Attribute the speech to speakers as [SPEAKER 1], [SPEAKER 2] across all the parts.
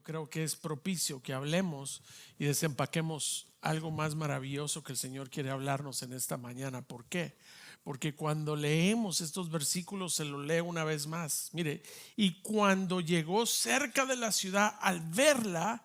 [SPEAKER 1] yo creo que es propicio que hablemos y desempaquemos algo más maravilloso que el Señor quiere hablarnos en esta mañana. ¿Por qué? Porque cuando leemos estos versículos, se lo leo una vez más. Mire, y cuando llegó cerca de la ciudad, al verla,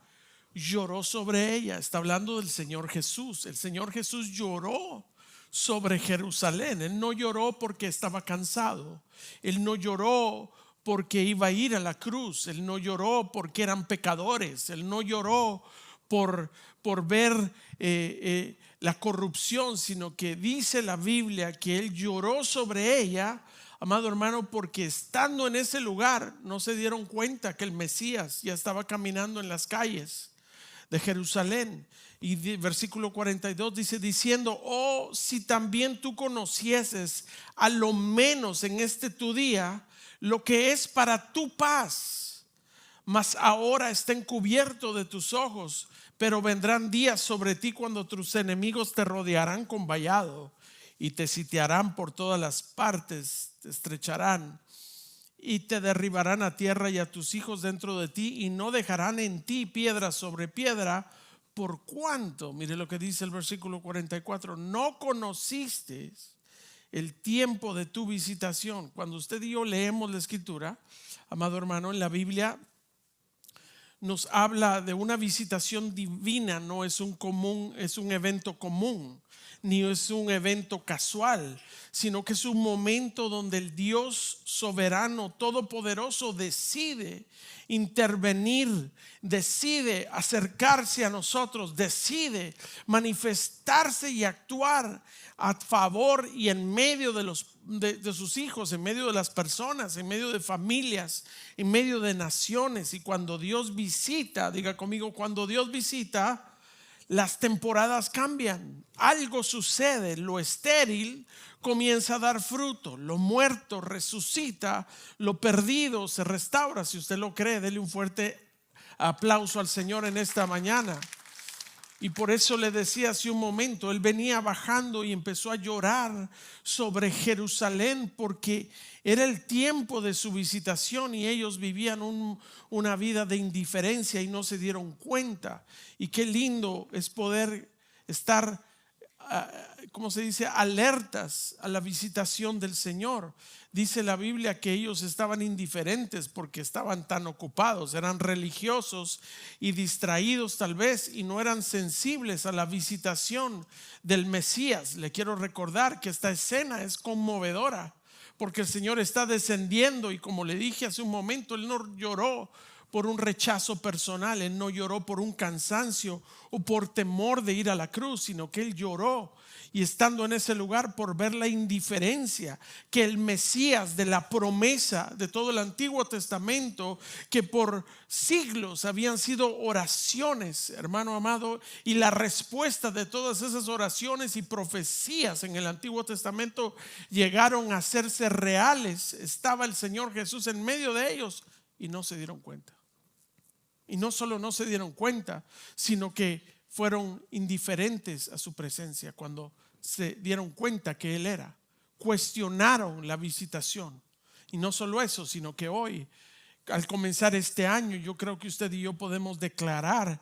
[SPEAKER 1] lloró sobre ella. Está hablando del Señor Jesús. El Señor Jesús lloró sobre Jerusalén. Él no lloró porque estaba cansado. Él no lloró porque iba a ir a la cruz. Él no lloró porque eran pecadores. Él no lloró por ver la corrupción, sino que dice la Biblia que Él lloró sobre ella, amado hermano, porque estando en ese lugar no se dieron cuenta que el Mesías ya estaba caminando en las calles de Jerusalén. Y versículo 42 dice, diciendo: oh, si también tú conocieses a lo menos en este tu día lo que es para tu paz, mas ahora está encubierto de tus ojos. Pero vendrán días sobre ti cuando tus enemigos te rodearán con vallado y te sitiarán por todas las partes, te estrecharán y te derribarán a tierra y a tus hijos dentro de ti, y no dejarán en ti piedra sobre piedra, por cuanto, mire lo que dice el versículo 44, no conociste el tiempo de tu visitación. Cuando usted y yo leemos la escritura, amado hermano, en la Biblia nos habla de una visitación divina. No es un evento común, ni es un evento casual, sino que es un momento donde el Dios soberano, todopoderoso, decide intervenir, decide acercarse a nosotros, decide manifestarse y actuar a favor y en medio de sus hijos, en medio de las personas, en medio de familias, en medio de naciones. Y cuando Dios visita, diga conmigo, cuando Dios visita, las temporadas cambian, algo sucede, lo estéril comienza a dar fruto, lo muerto resucita, lo perdido se restaura. Si usted lo cree, dele un fuerte aplauso al Señor en esta mañana. Y por eso le decía hace un momento, él venía bajando y empezó a llorar sobre Jerusalén, porque era el tiempo de su visitación y ellos vivían una vida de indiferencia y no se dieron cuenta. Y qué lindo es poder estar, ¿cómo se dice?, alertas a la visitación del Señor. Dice la Biblia que ellos estaban indiferentes porque estaban tan ocupados, eran religiosos y distraídos tal vez, y no eran sensibles a la visitación del Mesías. Le quiero recordar que esta escena es conmovedora, porque el Señor está descendiendo, y como le dije hace un momento, Él no lloró por un rechazo personal, Él no lloró por un cansancio o por temor de ir a la cruz, sino que Él lloró, y estando en ese lugar, por ver la indiferencia que el Mesías de la promesa de todo el Antiguo Testamento, que por siglos habían sido oraciones, hermano amado, y la respuesta de todas esas oraciones y profecías en el Antiguo Testamento llegaron a hacerse reales. Estaba el Señor Jesús en medio de ellos y no se dieron cuenta. Y no solo no se dieron cuenta, sino que fueron indiferentes a su presencia. Cuando se dieron cuenta que Él era, cuestionaron la visitación. Y no solo eso, sino que hoy, al comenzar este año, yo creo que usted y yo podemos declarar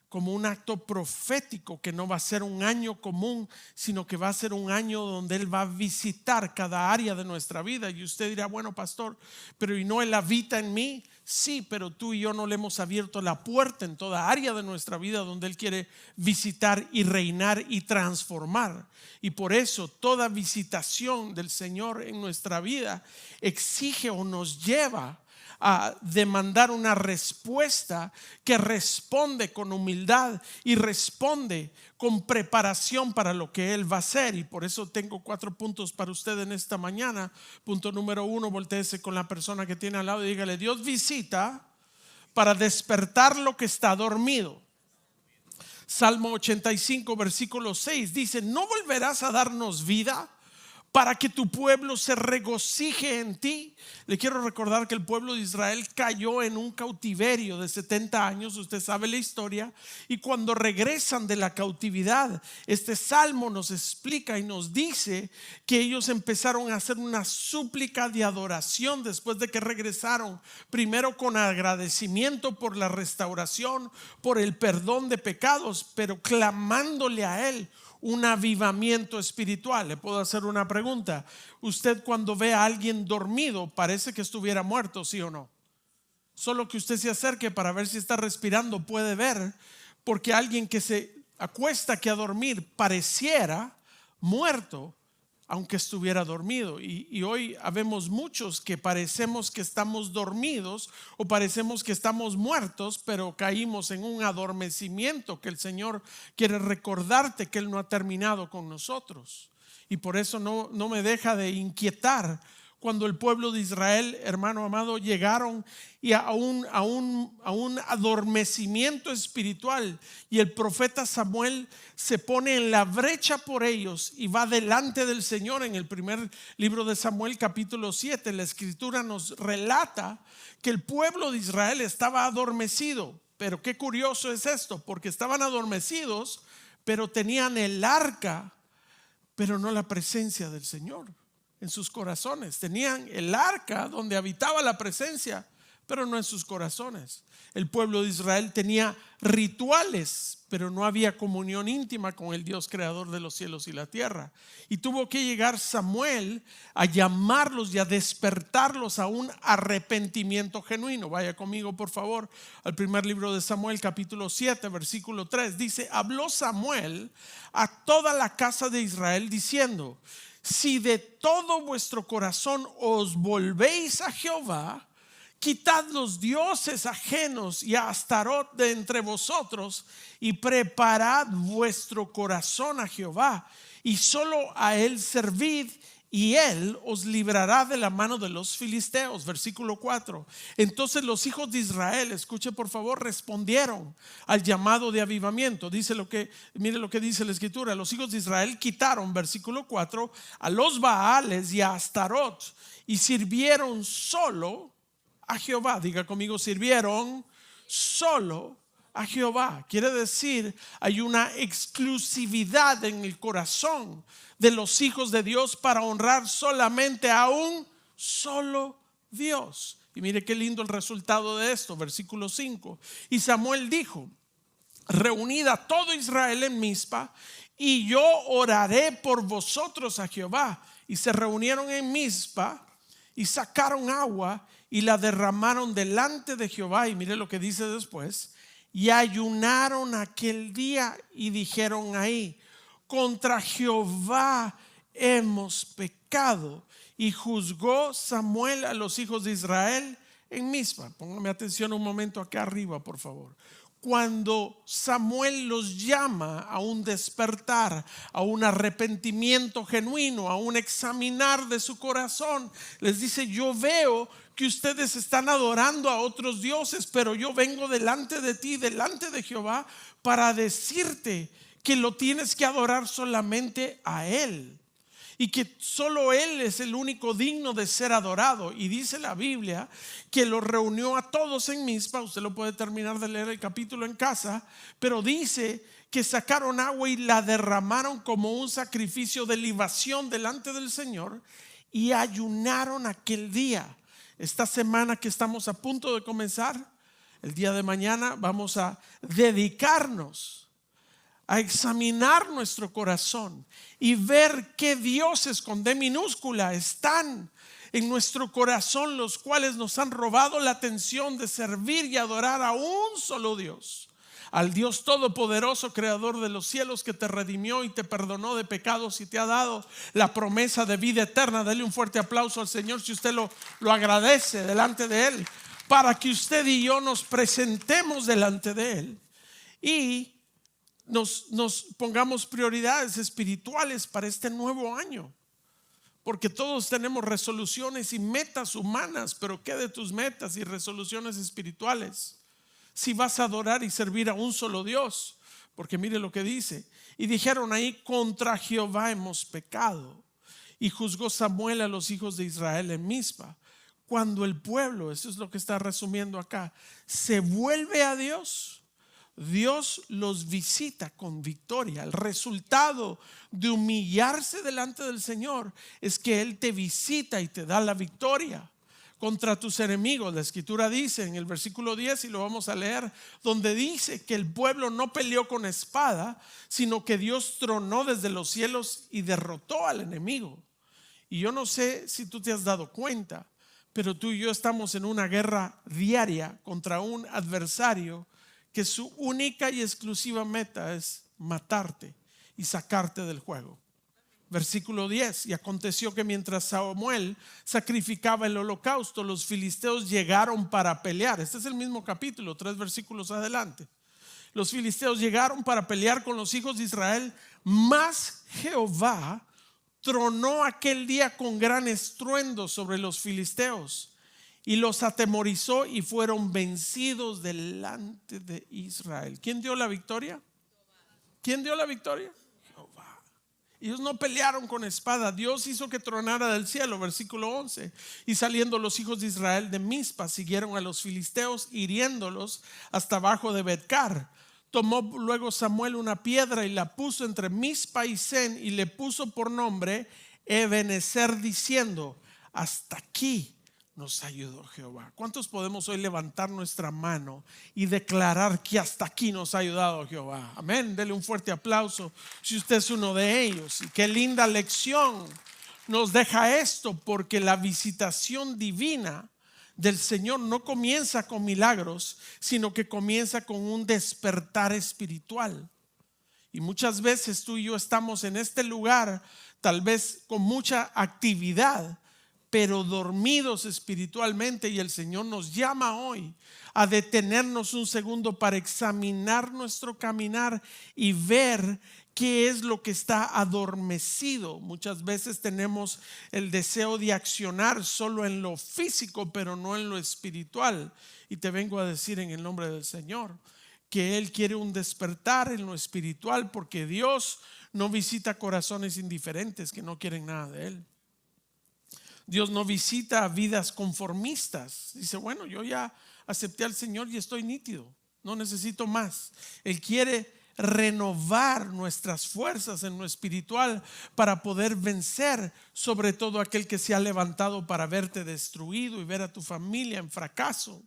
[SPEAKER 1] como un acto profético que no va a ser un año común, sino que va a ser un año donde Él va a visitar cada área de nuestra vida. Y usted dirá: bueno, pastor, pero ¿y no Él habita en mí? Sí, pero tú y yo no le hemos abierto la puerta en toda área de nuestra vida donde Él quiere visitar y reinar y transformar. Y por eso toda visitación del Señor en nuestra vida exige o nos lleva a demandar una respuesta que responde con humildad y responde con preparación para lo que Él va a hacer. Y por eso tengo 4 puntos para usted en esta mañana. Punto número 1, voltéese con la persona que tiene al lado y dígale: Dios visita para despertar lo que está dormido. Salmo 85 versículo 6 dice: ¿no volverás a darnos vida para que tu pueblo se regocije en ti. Le quiero recordar que el pueblo de Israel cayó en un cautiverio de 70 años, usted sabe la historia, y cuando regresan de la cautividad, este salmo nos explica y nos dice que ellos empezaron a hacer una súplica de adoración después de que regresaron, primero con agradecimiento por la restauración, por el perdón de pecados, pero clamándole a Él un avivamiento espiritual. Le puedo hacer una pregunta: usted cuando ve a alguien dormido parece que estuviera muerto, ¿sí o no? Solo que usted se acerque para ver si está respirando, puede ver, porque alguien que se acuesta que a dormir pareciera muerto aunque estuviera dormido. Y hoy habemos muchos que parecemos que estamos dormidos o parecemos que estamos muertos, pero caímos en un adormecimiento que el Señor quiere recordarte que Él no ha terminado con nosotros. Y por eso no me deja de inquietar cuando el pueblo de Israel, hermano amado, llegaron y a un adormecimiento espiritual, y el profeta Samuel se pone en la brecha por ellos y va delante del Señor. En el primer libro de Samuel, capítulo 7, la escritura nos relata que el pueblo de Israel estaba adormecido. Pero qué curioso es esto, porque estaban adormecidos, pero tenían el arca, pero no la presencia del Señor en sus corazones. Tenían el arca donde habitaba la presencia, pero no en sus corazones. El pueblo de Israel tenía rituales, pero no había comunión íntima con el Dios creador de los cielos y la tierra. Y tuvo que llegar Samuel a llamarlos y a despertarlos a un arrepentimiento genuino. Vaya conmigo por favor al primer libro de Samuel, capítulo 7, versículo 3. Dice: habló Samuel a toda la casa de Israel diciendo: si de todo vuestro corazón os volvéis a Jehová, quitad los dioses ajenos y a Astarot de entre vosotros, y preparad vuestro corazón a Jehová, y solo a Él servid, y Él os librará de la mano de los filisteos. Versículo 4. Entonces los hijos de Israel, escuche por favor, respondieron al llamado de avivamiento. Mire lo que dice la escritura: los hijos de Israel quitaron, versículo 4, a los Baales y a Astarot, y sirvieron solo a Jehová. Diga conmigo: sirvieron solo a Jehová. Quiere decir, hay una exclusividad en el corazón de los hijos de Dios para honrar solamente a un solo Dios. Y mire qué lindo el resultado de esto, versículo 5. Y Samuel dijo: reunid a todo Israel en Mizpa, y yo oraré por vosotros a Jehová. Y se reunieron en Mizpa y sacaron agua y la derramaron delante de Jehová. Y mire lo que dice después: y ayunaron aquel día y dijeron ahí: contra Jehová hemos pecado. Y juzgó Samuel a los hijos de Israel en Mizpa. Póngame atención un momento acá arriba, por favor. Cuando Samuel los llama a un despertar, a un arrepentimiento genuino, a un examinar de su corazón, les dice: yo veo que ustedes están adorando a otros dioses, pero yo vengo delante de ti, delante de Jehová, para decirte que lo tienes que adorar solamente a Él, y que solo Él es el único digno de ser adorado. Y dice la Biblia que los reunió a todos en Mizpa. Usted lo puede terminar de leer el capítulo en casa, pero dice que sacaron agua y la derramaron como un sacrificio de libación delante del Señor, y ayunaron aquel día. Esta semana que estamos a punto de comenzar, el día de mañana, vamos a dedicarnos a examinar nuestro corazón y ver qué dioses con D minúscula están en nuestro corazón, los cuales nos han robado la atención de servir y adorar a un solo Dios, al Dios todopoderoso, creador de los cielos, que te redimió y te perdonó de pecados y te ha dado la promesa de vida eterna. Dele un fuerte aplauso al Señor si usted lo agradece delante de Él, para que usted y yo nos presentemos delante de Él y nos pongamos prioridades espirituales para este nuevo año. Porque todos tenemos resoluciones y metas humanas, pero ¿qué de tus metas y resoluciones espirituales si vas a adorar y servir a un solo Dios? Porque mire lo que dice: y dijeron ahí: contra Jehová hemos pecado. Y juzgó Samuel a los hijos de Israel en Mizpa. Cuando el pueblo, eso es lo que está resumiendo acá, se vuelve a Dios, Dios los visita con victoria. El resultado de humillarse delante del Señor es que Él te visita y te da la victoria contra tus enemigos. La escritura dice en el versículo 10, y lo vamos a leer, donde dice que el pueblo no peleó con espada, sino que Dios tronó desde los cielos y derrotó al enemigo. Y yo no sé si tú te has dado cuenta, pero tú y yo estamos en una guerra diaria contra un adversario que su única y exclusiva meta es matarte y sacarte del juego. Versículo 10, y aconteció que mientras Samuel sacrificaba el holocausto, los filisteos llegaron para pelear. Este es el mismo capítulo, 3 versículos adelante. Los filisteos llegaron para pelear con los hijos de Israel, mas Jehová tronó aquel día con gran estruendo sobre los filisteos y los atemorizó y fueron vencidos delante de Israel. ¿Quién dio la victoria? ¿Quién dio la victoria? Jehová. Ellos no pelearon con espada. Dios hizo que tronara del cielo. Versículo 11. Y saliendo los hijos de Israel de Mizpa, siguieron a los filisteos, hiriéndolos hasta abajo de Betcar. Tomó luego Samuel una piedra y la puso entre Mizpa y Sen y le puso por nombre Ebenezer, diciendo: hasta aquí nos ayudó Jehová. ¿Cuántos podemos hoy levantar nuestra mano y declarar que hasta aquí nos ha ayudado Jehová? Amén. Dele un fuerte aplauso si usted es uno de ellos. Y qué linda lección nos deja esto, porque la visitación divina del Señor no comienza con milagros, sino que comienza con un despertar espiritual. Y muchas veces tú y yo estamos en este lugar, tal vez con mucha actividad, pero dormidos espiritualmente, y el Señor nos llama hoy a detenernos un segundo para examinar nuestro caminar y ver qué es lo que está adormecido. Muchas veces tenemos el deseo de accionar solo en lo físico, pero no en lo espiritual. Y te vengo a decir en el nombre del Señor que Él quiere un despertar en lo espiritual, porque Dios no visita corazones indiferentes que no quieren nada de Él. Dios no visita vidas conformistas. Dice: bueno, yo ya acepté al Señor y estoy nítido, no necesito más. Él quiere renovar nuestras fuerzas en lo espiritual para poder vencer sobre todo aquel que se ha levantado para verte destruido y ver a tu familia en fracaso.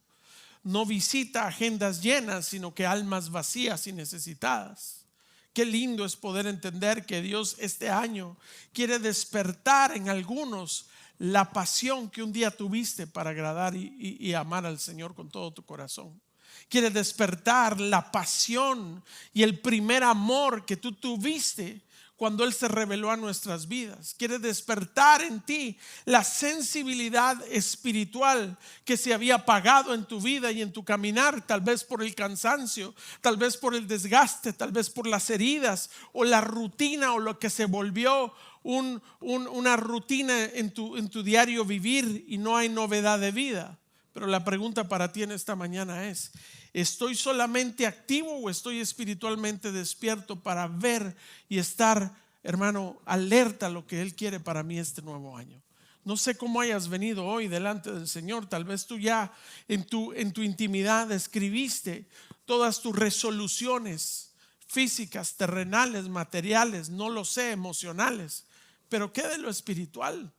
[SPEAKER 1] No visita agendas llenas, sino que almas vacías y necesitadas. Qué lindo es poder entender que Dios este año quiere despertar en algunos la pasión que un día tuviste para agradar y amar al Señor con todo tu corazón. Quiere despertar la pasión y el primer amor que tú tuviste cuando Él se reveló a nuestras vidas. Quiere despertar en ti la sensibilidad espiritual que se había apagado en tu vida y en tu caminar, tal vez por el cansancio, tal vez por el desgaste, tal vez por las heridas o la rutina, o lo que se volvió una rutina en tu diario vivir y no hay novedad de vida. Pero la pregunta para ti en esta mañana es: ¿estoy solamente activo o estoy espiritualmente despierto para ver y estar, hermano, alerta a lo que Él quiere para mí este nuevo año? No sé cómo hayas venido hoy delante del Señor. Tal vez tú ya en tu intimidad escribiste todas tus resoluciones físicas, terrenales, materiales, no lo sé, emocionales. Pero ¿qué de lo espiritual?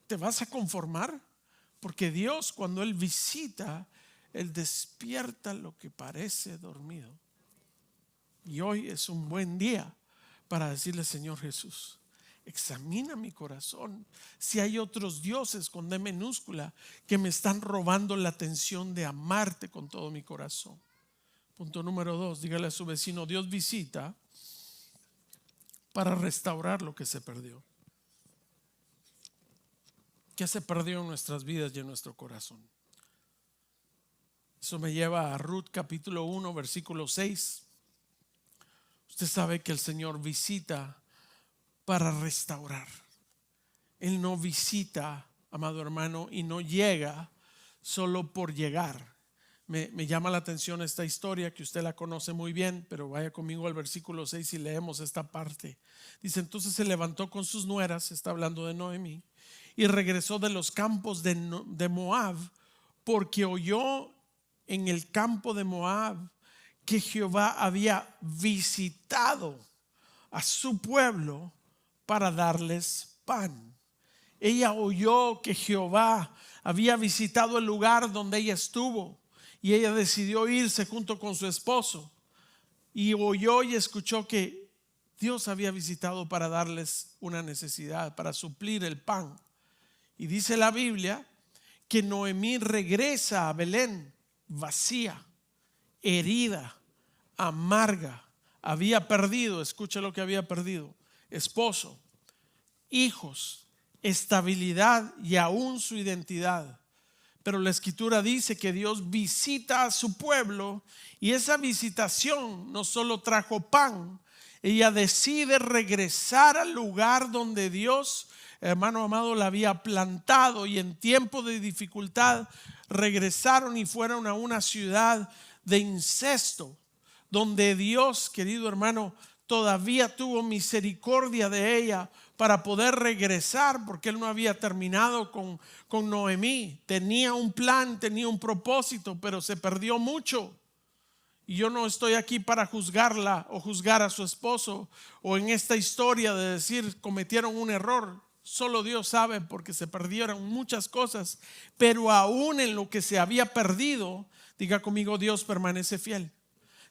[SPEAKER 1] ¿Te vas a conformar? Porque Dios, cuando Él visita, Él despierta lo que parece dormido. Y hoy es un buen día para decirle: Señor Jesús, examina mi corazón. Si hay otros dioses con D minúscula que me están robando la atención de amarte con todo mi corazón. Punto número 2, dígale a su vecino: Dios visita para restaurar lo que se perdió. ¿Qué se perdió en nuestras vidas y en nuestro corazón? Eso me lleva a Ruth capítulo 1 versículo 6. Usted sabe que el Señor visita para restaurar. Él no visita, amado hermano, y no llega solo por llegar, me llama la atención esta historia que usted la conoce muy bien, pero vaya conmigo al versículo 6 y leemos esta parte. Dice: entonces se levantó con sus nueras, está hablando de Noemí, y regresó de los campos de Moab, porque oyó en el campo de Moab que Jehová había visitado a su pueblo para darles pan. Ella oyó que Jehová había visitado el lugar donde ella estuvo, y ella decidió irse junto con su esposo, y oyó y escuchó que Dios había visitado para darles una necesidad, para suplir el pan. Y dice la Biblia que Noemí regresa a Belén vacía, herida, amarga. Había perdido, escucha lo que había perdido: esposo, hijos, estabilidad y aún su identidad. Pero la escritura dice que Dios visita a su pueblo, y esa visitación no solo trajo pan. Ella decide regresar al lugar donde Dios, hermano amado, la había plantado, y en tiempo de dificultad regresaron y fueron a una ciudad de incesto, donde Dios, querido hermano, todavía tuvo misericordia de ella para poder regresar, porque él no había terminado con Noemí. Tenía un plan, tenía un propósito, pero se perdió mucho. Y yo no estoy aquí para juzgarla o juzgar a su esposo, o en esta historia de decir cometieron un error. Solo Dios sabe, porque se perdieron muchas cosas. Pero aún en lo que se había perdido, diga conmigo: Dios permanece fiel.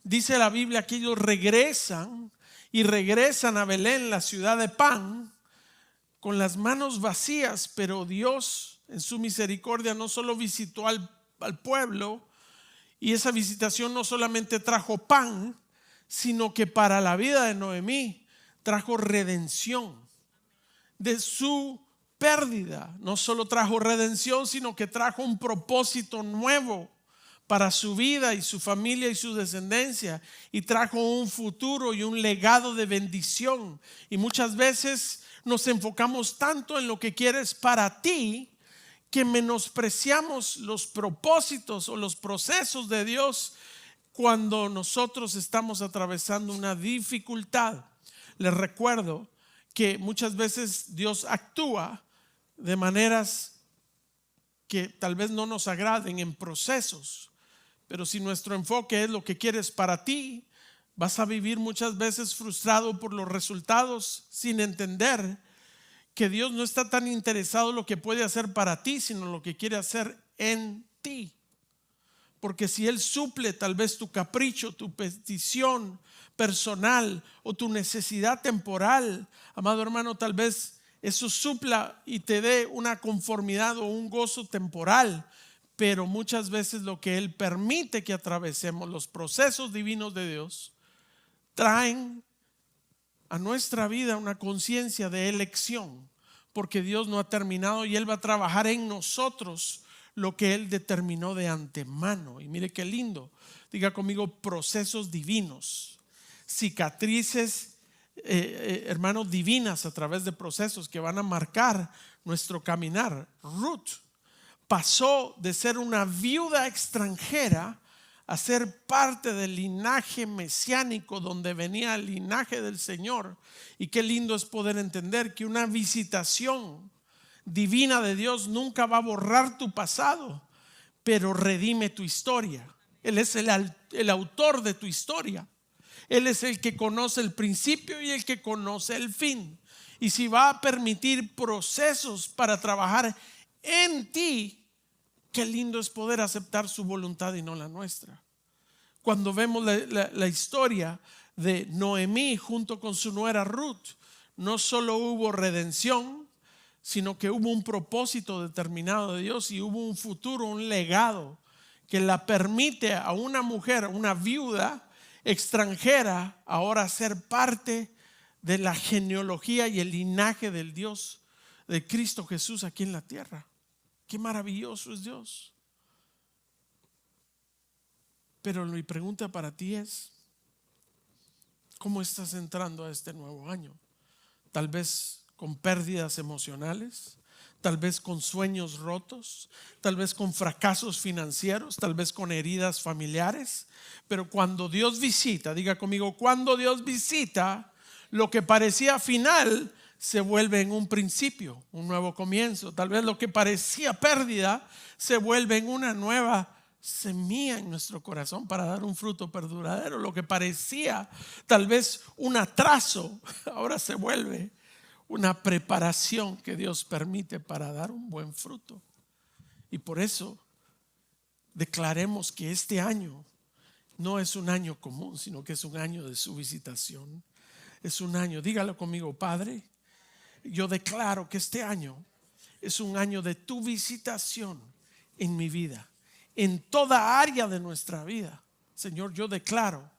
[SPEAKER 1] Dice la Biblia que ellos regresan a Belén, la ciudad de pan, con las manos vacías. Pero Dios en su misericordia no solo visitó al pueblo, y esa visitación no solamente trajo pan, sino que para la vida de Noemí trajo redención de su pérdida. No solo trajo redención, sino que trajo un propósito nuevo para su vida y su familia y su descendencia, y trajo un futuro y un legado de bendición. Y muchas veces nos enfocamos tanto en lo que quieres para ti, que menospreciamos los propósitos o los procesos de Dios cuando nosotros estamos atravesando una dificultad. Les recuerdo que muchas veces Dios actúa de maneras que tal vez no nos agraden, en procesos. Pero si nuestro enfoque es lo que quieres para ti, vas a vivir muchas veces frustrado por los resultados, sin entender que Dios no está tan interesado en lo que puede hacer para ti, sino lo que quiere hacer en ti. Porque si Él suple tal vez tu capricho, tu petición personal o tu necesidad temporal, amado hermano, tal vez eso supla y te dé una conformidad o un gozo temporal. Pero muchas veces lo que Él permite que atravesemos, los procesos divinos de Dios, traen a nuestra vida una conciencia de elección, porque Dios no ha terminado y Él va a trabajar en nosotros lo que Él determinó de antemano. Y mire qué lindo, diga conmigo: procesos divinos, cicatrices, hermanos, divinas a través de procesos que van a marcar nuestro caminar. Ruth pasó de ser una viuda extranjera a ser parte del linaje mesiánico, donde venía el linaje del Señor. Y qué lindo es poder entender que una visitación divina de Dios nunca va a borrar tu pasado, pero redime tu historia. Él es el autor de tu historia. Él es el que conoce el principio y el que conoce el fin. Y si va a permitir procesos para trabajar en ti, qué lindo es poder aceptar su voluntad y no la nuestra. Cuando vemos la historia de Noemí junto con su nuera Ruth, no solo hubo redención, sino que hubo un propósito determinado de Dios, y hubo un futuro, un legado que la permite a una mujer, una viuda extranjera, ahora ser parte de la genealogía y el linaje del Dios, de Cristo Jesús aquí en la tierra. Qué maravilloso es Dios. Pero mi pregunta para ti es: ¿cómo estás entrando a este nuevo año? Tal vez con pérdidas emocionales, tal vez con sueños rotos, tal vez con fracasos financieros, tal vez con heridas familiares. Pero cuando Dios visita, diga conmigo, cuando Dios visita, lo que parecía final se vuelve en un principio, un nuevo comienzo. Tal vez lo que parecía pérdida se vuelve en una nueva semilla en nuestro corazón para dar un fruto perduradero. Lo que parecía tal vez un atraso, ahora se vuelve una preparación que Dios permite para dar un buen fruto. Y por eso declaremos que este año no es un año común, sino que es un año de su visitación. Es un año, dígalo conmigo, Padre, yo declaro que este año es un año de tu visitación en mi vida, en toda área de nuestra vida. Señor, yo declaro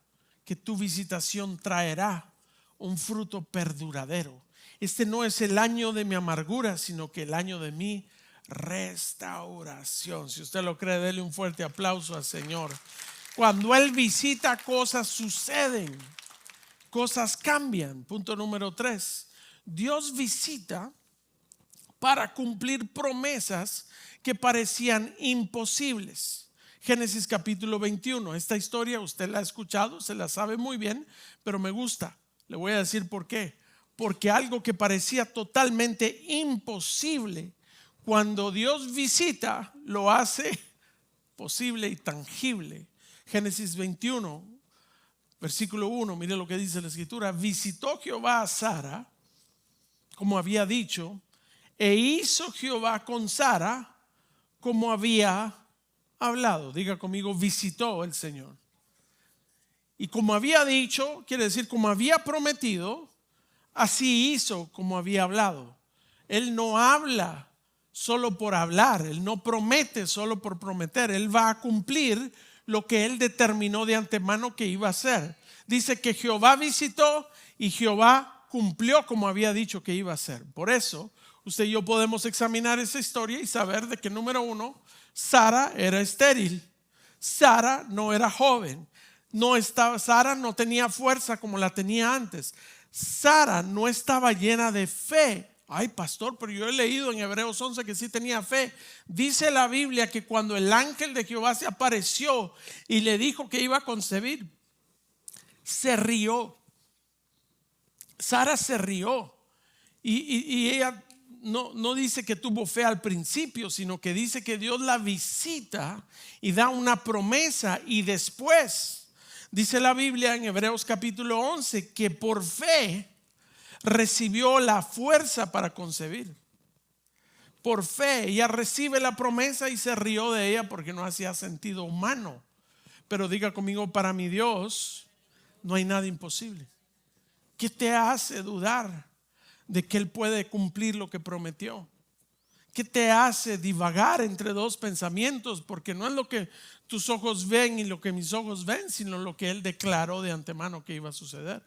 [SPEAKER 1] que tu visitación traerá un fruto perduradero. Este no es el año de mi amargura, sino que el año de mi restauración. Si usted lo cree, dele un fuerte aplauso al Señor. Cuando Él visita, cosas suceden, cosas cambian. Punto número 3. Dios visita para cumplir promesas que parecían imposibles. Génesis capítulo 21. Esta historia usted la ha escuchado, se la sabe muy bien, pero me gusta. Le voy a decir por qué. Porque algo que parecía totalmente imposible, cuando Dios visita, lo hace posible y tangible. Génesis 21, versículo 1, mire lo que dice la escritura. Visitó Jehová a Sara, como había dicho, e hizo Jehová con Sara como había hablado. Diga conmigo, visitó el Señor. Y como había dicho, quiere decir como había prometido, así hizo como había hablado. Él no habla solo por hablar, Él no promete solo por prometer. Él va a cumplir lo que Él determinó de antemano que iba a hacer. Dice que Jehová visitó y Jehová cumplió como había dicho que iba a hacer. Por eso usted y yo podemos examinar esa historia y saber de que, número 1, Sara era estéril. Sara no era joven. Sara no tenía fuerza como la tenía antes. Sara no estaba llena de fe. Ay, pastor, pero yo he leído en Hebreos 11 que sí tenía fe. Dice la Biblia que cuando el ángel de Jehová se apareció y le dijo que iba a concebir, se rió. Sara se rió. Y ella no dice que tuvo fe al principio, sino que dice que Dios la visita y da una promesa. Y después dice la Biblia en Hebreos capítulo 11 que por fe recibió la fuerza para concebir. Por fe ella recibe la promesa y se rió de ella porque no hacía sentido humano. Pero diga conmigo, para mi Dios no hay nada imposible. ¿Qué te hace dudar de que Él puede cumplir lo que prometió? ¿Qué te hace divagar entre dos pensamientos? Porque no es lo que tus ojos ven y lo que mis ojos ven, sino lo que Él declaró de antemano que iba a suceder.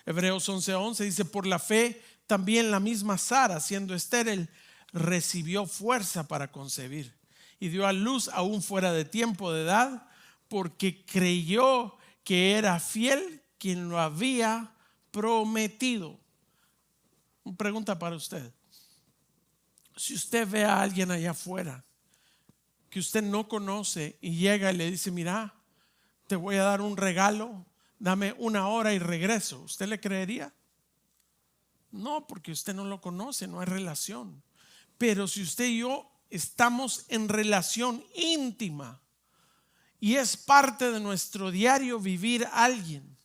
[SPEAKER 1] Hebreos 11:11 dice: por la fe también la misma Sara, siendo estéril, recibió fuerza para concebir y dio a luz aún fuera de tiempo de edad, porque creyó que era fiel quien lo había prometido. Una pregunta para usted. Si usted ve a alguien allá afuera que usted no conoce y llega y le dice: mira, te voy a dar un regalo, dame 1 hora y regreso, ¿usted le creería? No, porque usted no lo conoce, no hay relación. Pero si usted y yo estamos en relación íntima y es parte de nuestro diario vivir alguien,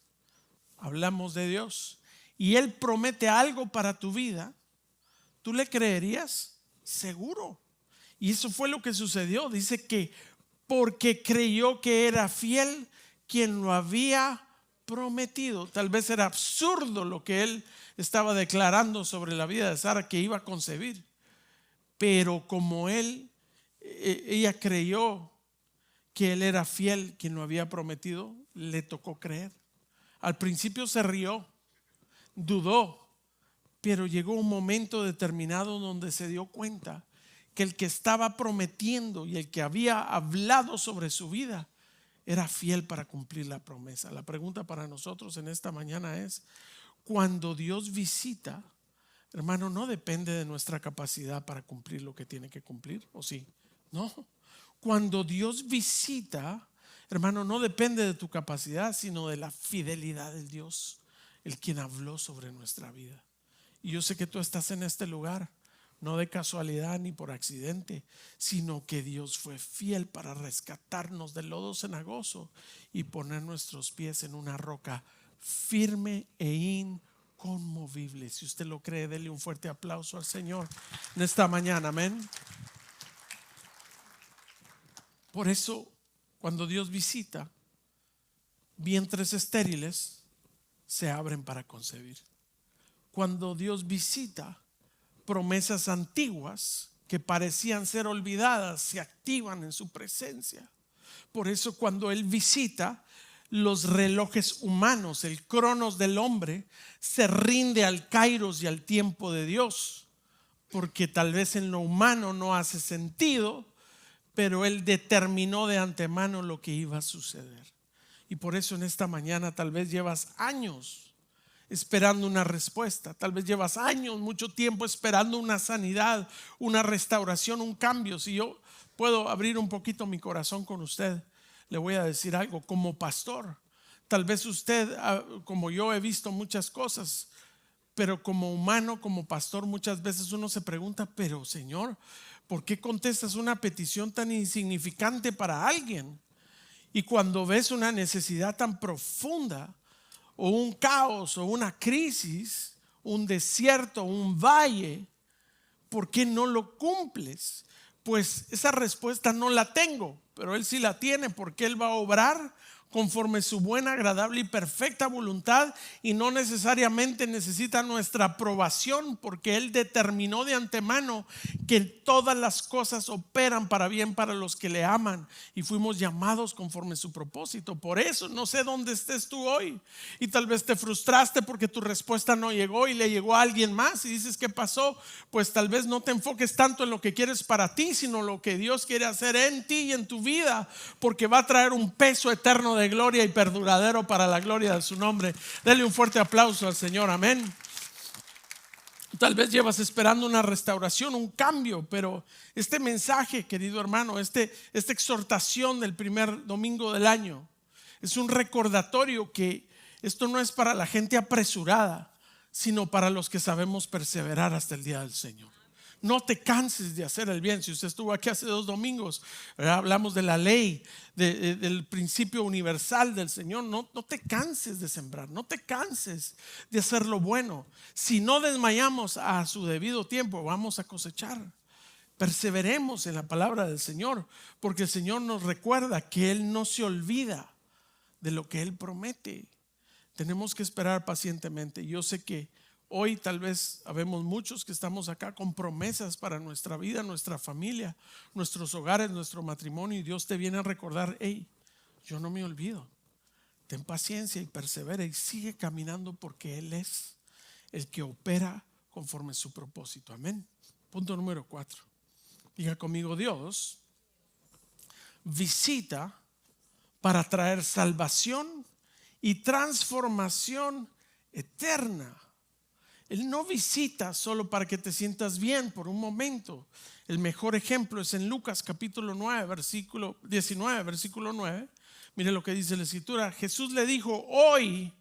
[SPEAKER 1] hablamos de Dios y Él promete algo para tu vida, ¿tú le creerías? Seguro. Y eso fue lo que sucedió. Dice que porque creyó que era fiel quien lo había prometido. Tal vez era absurdo lo que él estaba declarando sobre la vida de Sara, que iba a concebir. Pero como ella creyó que él era fiel quien lo había prometido, le tocó creer. Al principio se rió, dudó, pero llegó un momento determinado donde se dio cuenta que el que estaba prometiendo y el que había hablado sobre su vida era fiel para cumplir la promesa. La pregunta para nosotros en esta mañana es: cuando Dios visita, hermano, no depende de nuestra capacidad para cumplir lo que tiene que cumplir, ¿o sí? No. Cuando Dios visita, hermano, no depende de tu capacidad, sino de la fidelidad del Dios, el quien habló sobre nuestra vida. Y yo sé que tú estás en este lugar, no de casualidad ni por accidente, sino que Dios fue fiel para rescatarnos del lodo cenagoso y poner nuestros pies en una roca firme e inconmovible. Si usted lo cree, dele un fuerte aplauso al Señor en esta mañana, amén. Por eso, cuando Dios visita, vientres estériles se abren para concebir. Cuando Dios visita, promesas antiguas que parecían ser olvidadas se activan en su presencia. Por eso, cuando Él visita, los relojes humanos, el cronos del hombre, se rinde al kairos y al tiempo de Dios, porque tal vez en lo humano no hace sentido, pero Él determinó de antemano lo que iba a suceder. Y por eso en esta mañana tal vez llevas años esperando una respuesta, tal vez llevas años, mucho tiempo esperando una sanidad, una restauración, un cambio. Si yo puedo abrir un poquito mi corazón con usted, le voy a decir algo. Como pastor, tal vez usted, como yo, he visto muchas cosas, pero como humano, como pastor, muchas veces uno se pregunta, pero Señor, ¿por qué contestas una petición tan insignificante para alguien? Y cuando ves una necesidad tan profunda, o un caos, o una crisis, un desierto, un valle, ¿por qué no lo cumples? Pues esa respuesta no la tengo, pero Él sí la tiene, porque Él va a obrar conforme su buena, agradable y perfecta voluntad, y no necesariamente necesita nuestra aprobación, porque Él determinó de antemano que todas las cosas operan para bien para los que le aman, y fuimos llamados conforme su propósito. Por eso no sé dónde estés tú hoy, y tal vez te frustraste porque tu respuesta no llegó y le llegó a alguien más, y dices, ¿qué pasó? Pues tal vez no te enfoques tanto en lo que quieres para ti, sino lo que Dios quiere hacer en ti y en tu vida, porque va a traer un peso eterno de gloria y perduradero para la gloria de su nombre. Dele un fuerte aplauso al Señor, amén. Tal vez llevas esperando una restauración, un cambio, pero este mensaje, querido hermano, esta exhortación del primer domingo del año, es un recordatorio que esto no es para la gente apresurada, sino para los que sabemos perseverar hasta el día del Señor. No te canses de hacer el bien. Si usted estuvo aquí hace 2 domingos, ¿verdad? Hablamos de la ley, del principio universal del Señor. No te canses de sembrar, no te canses de hacer lo bueno. Si no desmayamos a su debido tiempo, vamos a cosechar. Perseveremos en la palabra del Señor, porque el Señor nos recuerda que Él no se olvida de lo que Él promete. Tenemos que esperar pacientemente. Yo sé que hoy tal vez habemos muchos que estamos acá con promesas para nuestra vida, nuestra familia, nuestros hogares, nuestro matrimonio, y Dios te viene a recordar, hey, yo no me olvido. Ten paciencia y persevera y sigue caminando, porque Él es el que opera conforme su propósito. Amén. Punto número 4. Diga conmigo: Dios visita para traer salvación y transformación eterna. Él no visita solo para que te sientas bien por un momento. El mejor ejemplo es en Lucas capítulo 9, versículo 19, versículo 9. Mire lo que dice la escritura. Jesús le dijo: hoy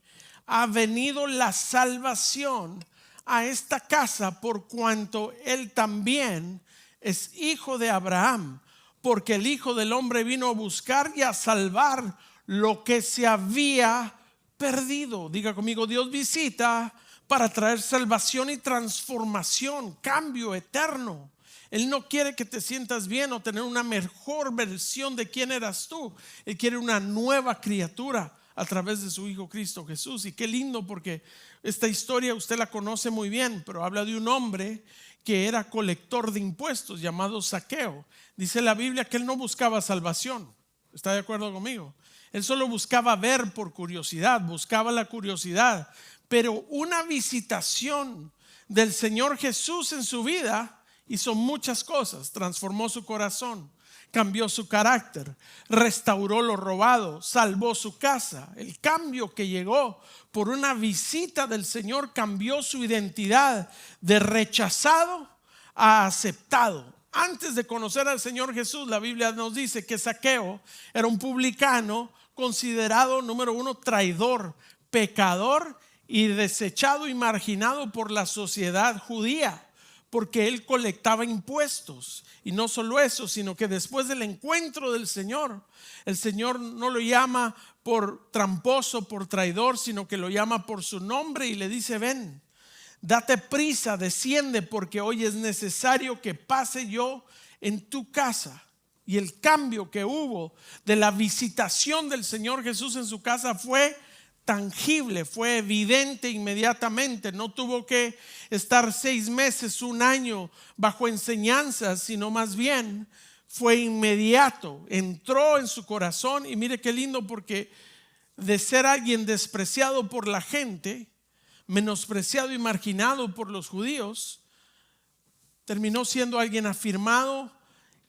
[SPEAKER 1] ha venido la salvación a esta casa, por cuanto él también es hijo de Abraham, porque el Hijo del Hombre vino a buscar y a salvar lo que se había perdido. Diga conmigo: Dios visita para traer salvación y transformación, cambio eterno. Él no quiere que te sientas bien o tener una mejor versión de quién eras tú. Él quiere una nueva criatura a través de su Hijo Cristo Jesús. Y qué lindo, porque esta historia usted la conoce muy bien, pero habla de un hombre que era colector de impuestos llamado Zaqueo. Dice la Biblia que él no buscaba salvación. ¿Está de acuerdo conmigo? Él solo buscaba ver por curiosidad, buscaba la curiosidad. Pero una visitación del Señor Jesús en su vida hizo muchas cosas. Transformó su corazón, cambió su carácter, restauró lo robado, salvó su casa. El cambio que llegó por una visita del Señor cambió su identidad de rechazado a aceptado. Antes de conocer al Señor Jesús, la Biblia nos dice que Zaqueo era un publicano considerado, número uno, traidor, pecador y desechado y marginado por la sociedad judía, porque él colectaba impuestos. Y no solo eso, sino que después del encuentro del Señor, el Señor no lo llama por tramposo, por traidor, sino que lo llama por su nombre y le dice: ven, date prisa, desciende, porque hoy es necesario que pase yo en tu casa. Y el cambio que hubo de la visitación del Señor Jesús en su casa fue tangible, fue evidente inmediatamente. No tuvo que estar 6 meses, 1 año bajo enseñanzas, sino más bien fue inmediato. Entró en su corazón y mire qué lindo, porque de ser alguien despreciado por la gente, menospreciado y marginado por los judíos, terminó siendo alguien afirmado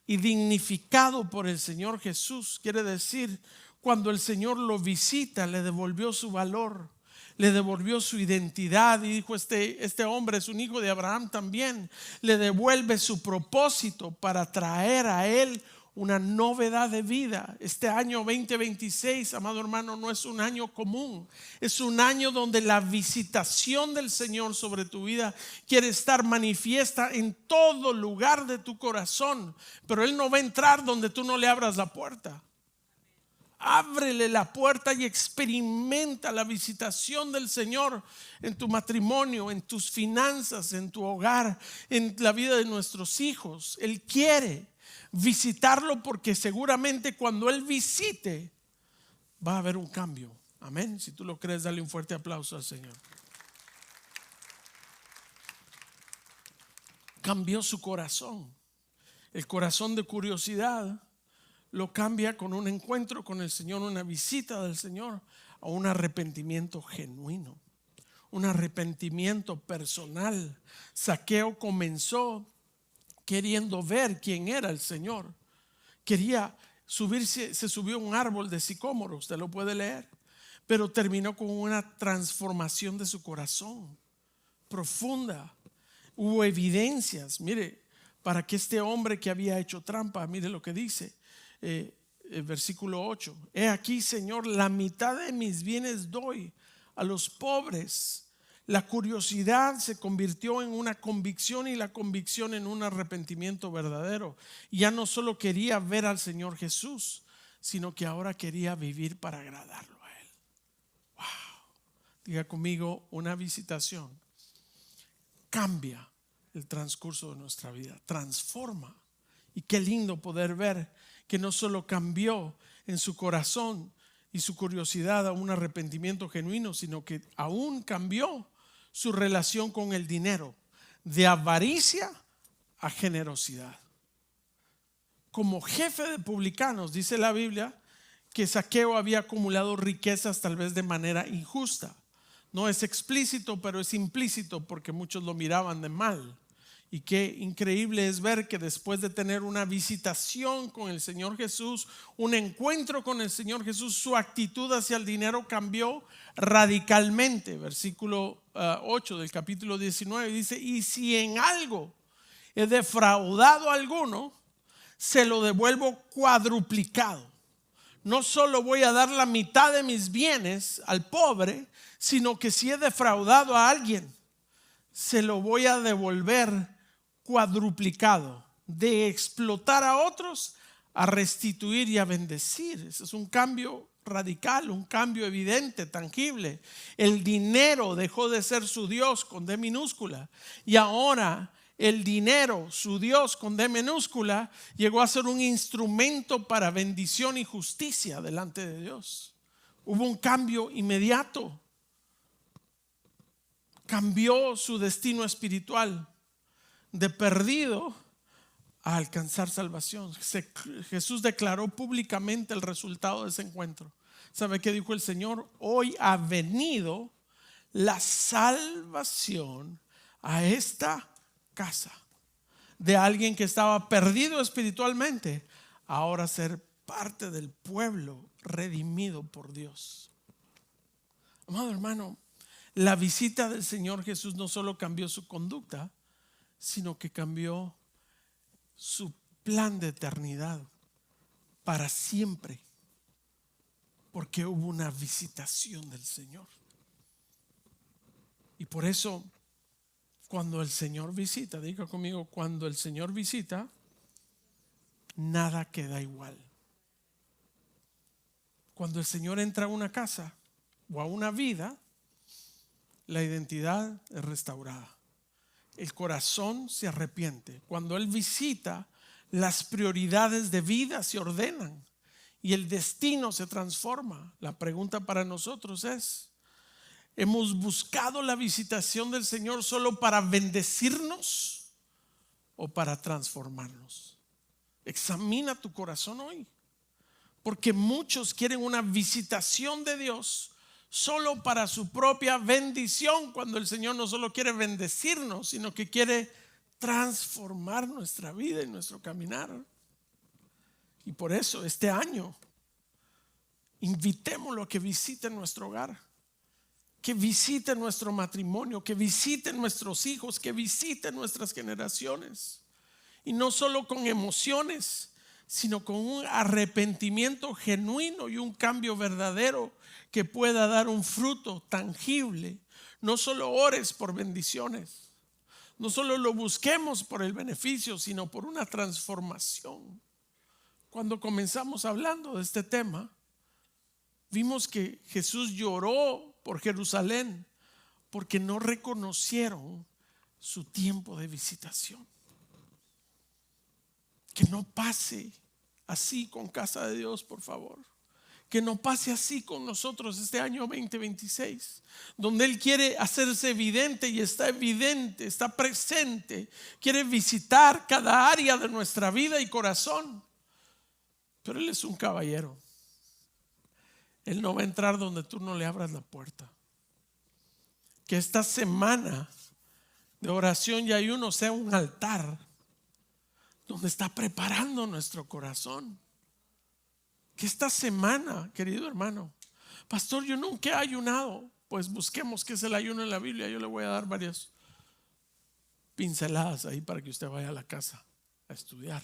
[SPEAKER 1] y dignificado por el Señor Jesús. Quiere decir, cuando el Señor lo visita, le devolvió su valor, le devolvió su identidad y dijo: este hombre es un hijo de Abraham también. Le devuelve su propósito para traer a él una novedad de vida. Este año 2026, amado hermano, no es un año común. Es un año donde la visitación del Señor sobre tu vida quiere estar manifiesta en todo lugar de tu corazón. Pero Él no va a entrar donde tú no le abras la puerta. Ábrele la puerta y experimenta la visitación del Señor en tu matrimonio, en tus finanzas, en tu hogar, en la vida de nuestros hijos. Él quiere visitarlo, porque seguramente cuando Él visite va a haber un cambio. Amén. Si tú lo crees, dale un fuerte aplauso al Señor. Cambió su corazón. El corazón de curiosidad lo cambia con un encuentro con el Señor, una visita del Señor, a un arrepentimiento genuino, un arrepentimiento personal. Zaqueo comenzó queriendo ver quién era el Señor. Quería subirse, se subió a un árbol de sicómoro, usted lo puede leer, pero terminó con una transformación de su corazón profunda. Hubo evidencias, mire, para que este hombre que había hecho trampa, mire lo que dice. El versículo 8: he aquí, Señor, la mitad de mis bienes doy a los pobres. La curiosidad se convirtió en una convicción y la convicción en un arrepentimiento verdadero. Ya no solo quería ver al Señor Jesús, sino que ahora quería vivir para agradarlo a Él. Wow. Diga conmigo: una visitación cambia el transcurso de nuestra vida, transforma. Y qué lindo poder ver que no solo cambió en su corazón y su curiosidad a un arrepentimiento genuino, sino que aún cambió su relación con el dinero, de avaricia a generosidad. Como jefe de publicanos, dice la Biblia que Zaqueo había acumulado riquezas tal vez de manera injusta. No es explícito, pero es implícito, porque muchos lo miraban de mal. Y qué increíble es ver que después de tener una visitación con el Señor Jesús, un encuentro con el Señor Jesús, su actitud hacia el dinero cambió radicalmente. Versículo 8 del capítulo 19 dice: y si en algo he defraudado a alguno, se lo devuelvo cuadruplicado. No solo voy a dar la mitad de mis bienes al pobre, sino que si he defraudado a alguien, se lo voy a devolver cuadruplicado. De explotar a otros a restituir y a bendecir. Ese es un cambio radical, un cambio evidente, tangible. El dinero dejó de ser su Dios con D minúscula, y ahora el dinero, su Dios con D minúscula, llegó a ser un instrumento para bendición y justicia delante de Dios. Hubo un cambio inmediato. Cambió su destino espiritual de perdido a alcanzar salvación. Jesús declaró públicamente el resultado de ese encuentro. ¿Sabe qué dijo el Señor? Hoy ha venido la salvación a esta casa. De alguien que estaba perdido espiritualmente ahora ser parte del pueblo redimido por Dios. Amado hermano, la visita del Señor Jesús no solo cambió su conducta, sino que cambió su plan de eternidad para siempre, porque hubo una visitación del Señor. Y por eso, cuando el Señor visita, diga conmigo, cuando el Señor visita, nada queda igual. Cuando el Señor entra a una casa o a una vida, la identidad es restaurada. El corazón se arrepiente. Cuando Él visita, las prioridades de vida se ordenan y el destino se transforma. La pregunta para nosotros es: ¿hemos buscado la visitación del Señor solo para bendecirnos o para transformarnos? Examina tu corazón hoy, porque muchos quieren una visitación de Dios solo para su propia bendición, cuando el Señor no solo quiere bendecirnos, sino que quiere transformar nuestra vida y nuestro caminar. Y por eso este año invitémoslo a que visite nuestro hogar, que visite nuestro matrimonio, que visite nuestros hijos, que visite nuestras generaciones. Y no solo con emociones, sino con un arrepentimiento genuino y un cambio verdadero que pueda dar un fruto tangible. No solo ores por bendiciones, no solo lo busquemos por el beneficio, sino por una transformación. Cuando comenzamos hablando de este tema, vimos que Jesús lloró por Jerusalén porque no reconocieron su tiempo de visitación. Que no pase así con Casa de Dios, por favor. Que no pase así con nosotros este año 2026, donde Él quiere hacerse evidente y está evidente, está presente. Quiere visitar cada área de nuestra vida y corazón. Pero Él es un caballero. Él no va a entrar donde tú no le abras la puerta. Que esta semana de oración y ayuno sea un altar donde está preparando nuestro corazón. Que esta semana, querido hermano, pastor, yo nunca he ayunado. Pues busquemos qué es el ayuno en la Biblia. Yo le voy a dar varias pinceladas ahí para que usted vaya a la casa a estudiar.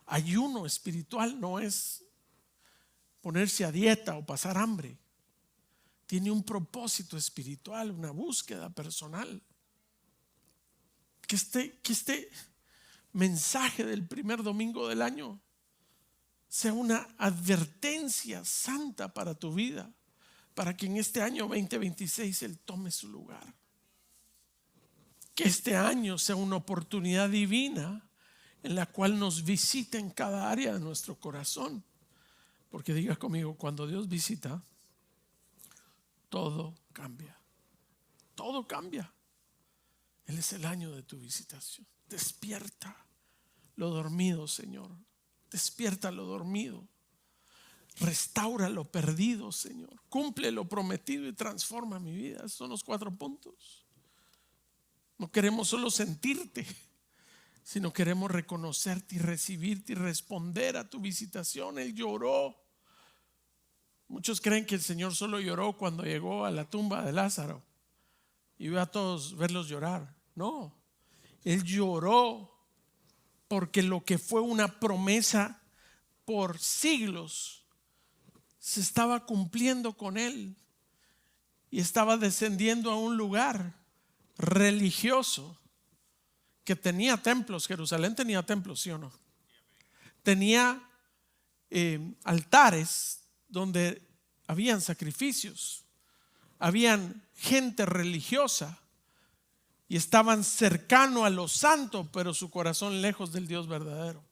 [SPEAKER 1] Ayuno espiritual no es ponerse a dieta o pasar hambre. Tiene un propósito espiritual, una búsqueda personal. Que este mensaje del primer domingo del año sea una advertencia santa para tu vida, para que en este año 2026 Él tome su lugar. Que este año sea una oportunidad divina en la cual nos visite en cada área de nuestro corazón. Porque diga conmigo, cuando Dios visita, todo cambia. Todo cambia. Él es el año de tu visitación. Despierta lo dormido, Señor. Despierta lo dormido. Restaura lo perdido, Señor. Cumple lo prometido y transforma mi vida. Estos son los 4 puntos. No queremos solo sentirte, sino queremos reconocerte y recibirte y responder a tu visitación. Él lloró. Muchos creen que el Señor solo lloró cuando llegó a la tumba de Lázaro y vio a todos verlos llorar. No, Él lloró porque lo que fue una promesa por siglos se estaba cumpliendo con Él y estaba descendiendo a un lugar religioso que tenía templos. Jerusalén tenía templos, ¿sí o no? Tenía altares donde habían sacrificios, habían gente religiosa y estaban cercano a lo santo, pero su corazón lejos del Dios verdadero.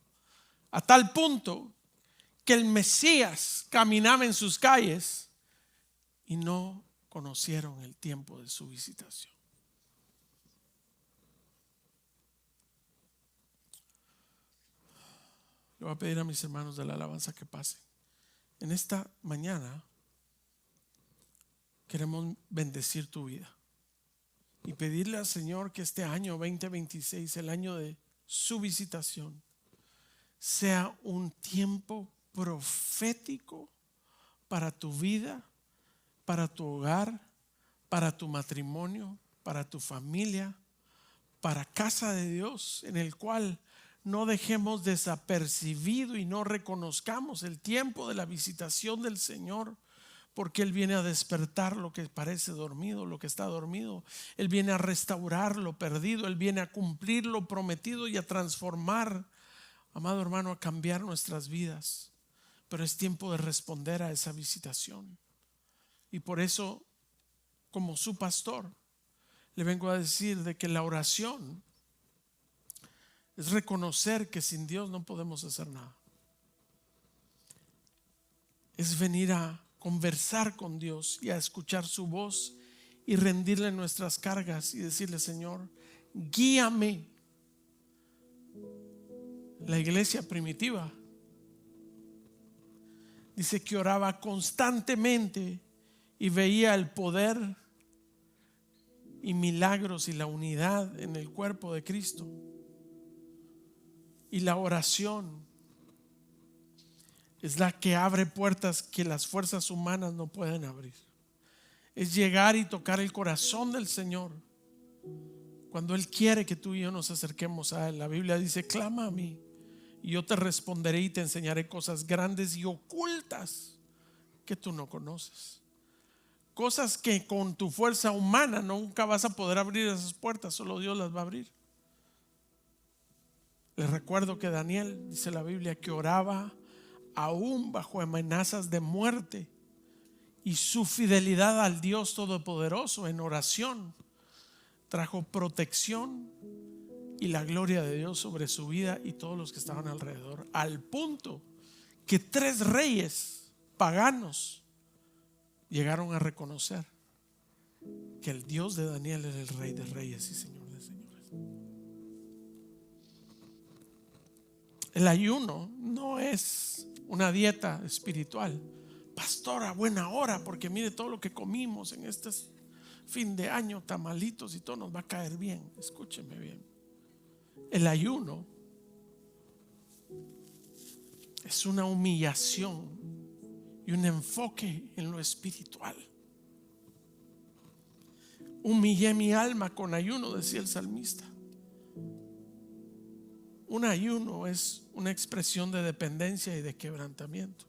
[SPEAKER 1] A tal punto que el Mesías caminaba en sus calles y no conocieron el tiempo de su visitación. Le voy a pedir a mis hermanos de la alabanza que pasen. En esta mañana queremos bendecir tu vida y pedirle al Señor que este año 2026, el año de su visitación, sea un tiempo profético para tu vida, para tu hogar, para tu matrimonio, para tu familia, para casa de Dios, en el cual no dejemos desapercibido y no reconozcamos el tiempo de la visitación del Señor, porque Él viene a despertar lo que parece dormido, lo que está dormido. Él viene a restaurar lo perdido, Él viene a cumplir lo prometido y a transformar, amado hermano, a cambiar nuestras vidas. Pero es tiempo de responder a esa visitación. Y por eso, como su pastor, le vengo a decir de que la oración es reconocer que sin Dios no podemos hacer nada. Es venir a conversar con Dios y a escuchar su voz y rendirle nuestras cargas y decirle: Señor, guíame. La iglesia primitiva dice que oraba constantemente y veía el poder y milagros y la unidad en el cuerpo de Cristo. Y la oración es la que abre puertas que las fuerzas humanas no pueden abrir. Es llegar y tocar el corazón del Señor cuando Él quiere que tú y yo nos acerquemos a Él. La Biblia dice: clama a mí y yo te responderé y te enseñaré cosas grandes y ocultas que tú no conoces. Cosas que con tu fuerza humana nunca vas a poder abrir esas puertas, solo Dios las va a abrir. Les recuerdo que Daniel, dice la Biblia, que oraba aún bajo amenazas de muerte, y su fidelidad al Dios Todopoderoso en oración trajo protección y la gloria de Dios sobre su vida y todos los que estaban alrededor, al punto que 3 reyes paganos llegaron a reconocer que el Dios de Daniel era el Rey de reyes y Señor de señores. El ayuno no es una dieta espiritual. Pastora, buena hora, porque mire todo lo que comimos en este fin de año, tamalitos y todo, nos va a caer bien. Escúcheme bien. El ayuno es una humillación y un enfoque en lo espiritual. Humillé mi alma con ayuno, decía el salmista. Un ayuno es una expresión de dependencia y de quebrantamiento.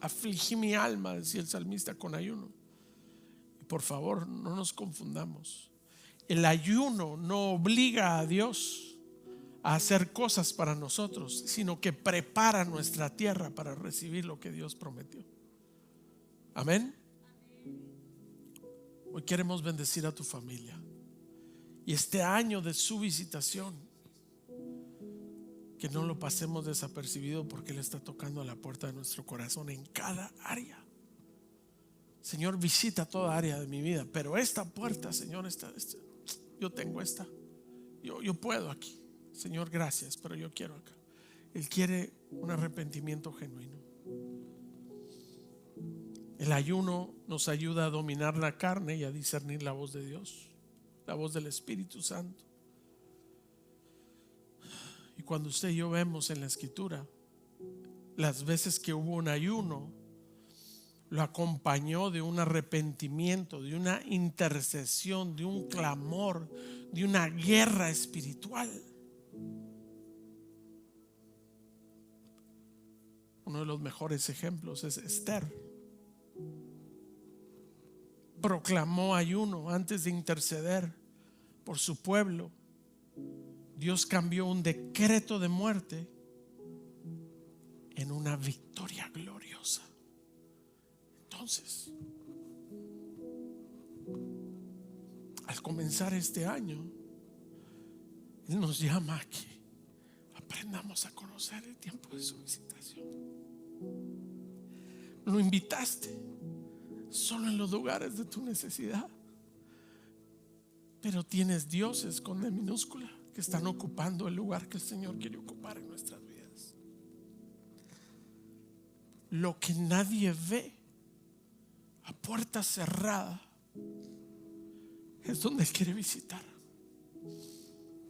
[SPEAKER 1] Afligí mi alma, decía el salmista, con ayuno. Y por favor, no nos confundamos. El ayuno no obliga a Dios a hacer cosas para nosotros, sino que prepara nuestra tierra para recibir lo que Dios prometió. Amén. Hoy queremos bendecir a tu familia. Y este año de su visitación, que no lo pasemos desapercibido, porque Él está tocando a la puerta de nuestro corazón en cada área. Señor, visita toda área de mi vida, pero esta puerta, Señor, yo tengo esta. Yo puedo aquí. Señor, gracias, pero yo quiero acá. Él quiere un arrepentimiento genuino. El ayuno nos ayuda a dominar la carne y a discernir la voz de Dios, la voz del Espíritu Santo. Y cuando usted y yo vemos en la Escritura las veces que hubo un ayuno, lo acompañó de un arrepentimiento, de una intercesión, de un clamor, de una guerra espiritual. Uno de los mejores ejemplos es Esther. Proclamó ayuno antes de interceder por su pueblo. Dios cambió un decreto de muerte en una victoria gloriosa. Entonces, al comenzar este año, Él nos llama a que aprendamos a conocer el tiempo de su visitación. Lo invitaste solo en los lugares de tu necesidad, pero tienes dioses con D minúscula que están ocupando el lugar que el Señor quiere ocupar en nuestras vidas. Lo que nadie ve a puerta cerrada es donde Él quiere visitar.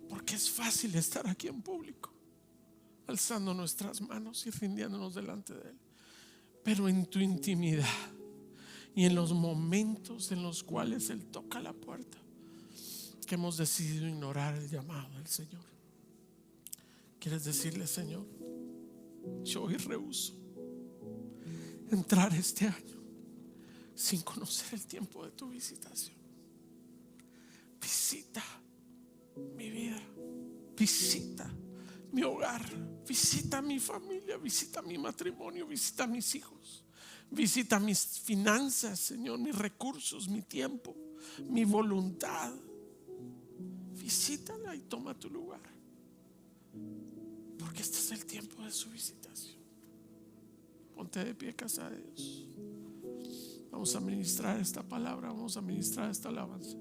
[SPEAKER 1] Porque es fácil estar aquí en público, alzando nuestras manos y rindiéndonos delante de Él. Pero en tu intimidad y en los momentos en los cuales Él toca la puerta, que hemos decidido ignorar el llamado del Señor, ¿quieres decirle: Señor, yo hoy rehúso entrar este año sin conocer el tiempo de tu visitación? Visita mi vida, visita mi hogar, visita mi familia, visita mi matrimonio, visita mis hijos, visita mis finanzas, Señor, mis recursos, mi tiempo, mi voluntad. Visítala y toma tu lugar, porque este es el tiempo de su visitación. Ponte de pie, casa de Dios. Vamos a ministrar esta palabra, vamos a ministrar esta alabanza.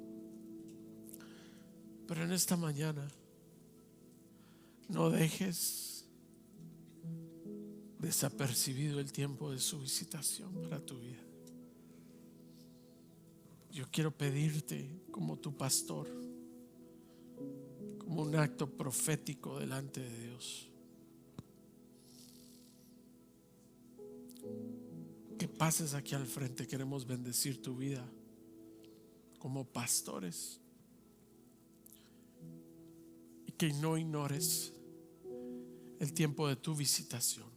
[SPEAKER 1] Pero en esta mañana no dejes desapercibido el tiempo de su visitación para tu vida. Yo quiero pedirte, como tu pastor, como un acto profético delante de Dios, que pases aquí al frente. Queremos bendecir tu vida como pastores, y que no ignores el tiempo de tu visitación,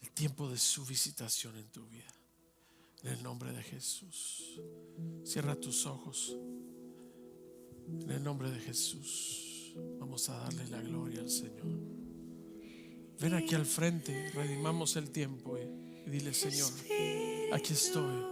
[SPEAKER 1] el tiempo de su visitación en tu vida. En el nombre de Jesús, cierra tus ojos. En el nombre de Jesús, vamos a darle la gloria al Señor. Ven aquí al frente, redimamos el tiempo y dile: Señor, aquí estoy.